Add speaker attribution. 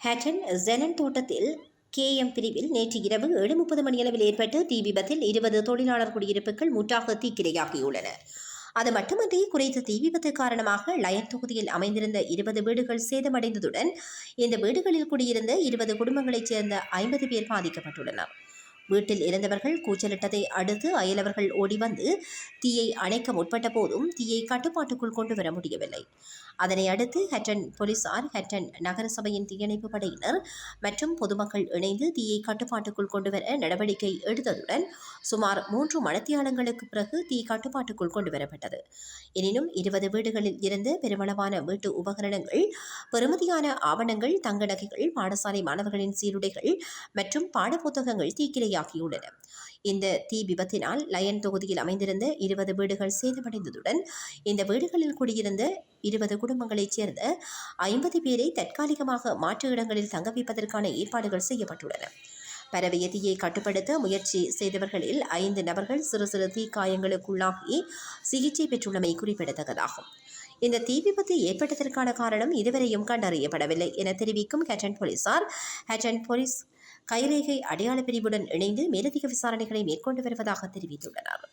Speaker 1: ஹேட்டன் ஜெனன் தோட்டத்தில் KM பிரிவில் நேற்று இரவு 7:30 மணியளவில் ஏற்பட்ட தீ விபத்தில் 20 தொழிலாளர் குடியிருப்புகள் முற்றாக தீக்கிரையாகியுள்ளன. அது மட்டுமன்றி குறித்த தீ விபத்து காரணமாக லயன் தொகுதியில் அமைந்திருந்த 20 வீடுகள் சேதமடைந்ததுடன் இந்த வீடுகளில் குடியிருந்த 20 குடும்பங்களைச் சேர்ந்த 50 பேர் பாதிக்கப்பட்டுள்ளனர். வீட்டில் இருந்தவர்கள் கூச்சலிட்டதை அடுத்து அயலவர்கள் ஓடி வந்து தீயை அணைக்க முற்பட்ட போதும் தீயை கட்டுப்பாட்டுக்குள் கொண்டு வர முடியவில்லை. அதனை அடுத்து ஹட்டன் போலீசார், ஹட்டன் நகரசபையின் தீயணைப்பு படையினர் மற்றும் பொதுமக்கள் இணைந்து தீயை கட்டுப்பாட்டுக்குள் கொண்டுவர நடவடிக்கை எடுத்ததுடன் சுமார் 3 மணித்தியாலங்களுக்கு பிறகு தீ கட்டுப்பாட்டுக்குள் கொண்டுவரப்பட்டது. எனினும் 20 வீடுகளில் இருந்து பெருமளவான வீட்டு உபகரணங்கள், பெறுமதியான ஆவணங்கள், தங்க நகைகள், பாடசாலை மாணவர்களின் சீருடைகள் மற்றும் பாடப்புத்தகங்கள் தீக்கிரையாகியுள்ளன. இந்த தீ விபத்தினால் லயன் தொகுதியில் அமைந்திருந்த 20 வீடுகள் சேதமடைந்ததுடன் இந்த வீடுகளில் குடியிருந்த 20 குடும்பங்களைச் சேர்ந்த 50 பேரை தற்காலிகமாக மாற்று இடங்களில் தங்க வைப்பதற்கான ஏற்பாடுகள் செய்யப்பட்டுள்ளன. பரவிய தீயை கட்டுப்படுத்த முயற்சி செய்தவர்களில் 5 நபர்கள் சிறு சிறு தீக்காயங்களுக்குள்ளாகி சிகிச்சை பெற்றுள்ளமை குறிப்பிடத்தக்கதாகும். இந்த தீ விபத்து ஏற்பட்டதற்கான காரணம் இதுவரையும் கண்டறியப்படவில்லை என தெரிவிக்கும் ஹட்டன் போலீசார், ஹட்டன் போலீஸ் கைரேகை அடையாள பிரிவுடன் இணைந்து மேலதிக விசாரணைகளை மேற்கொண்டு வருவதாக தெரிவித்துள்ளனர்.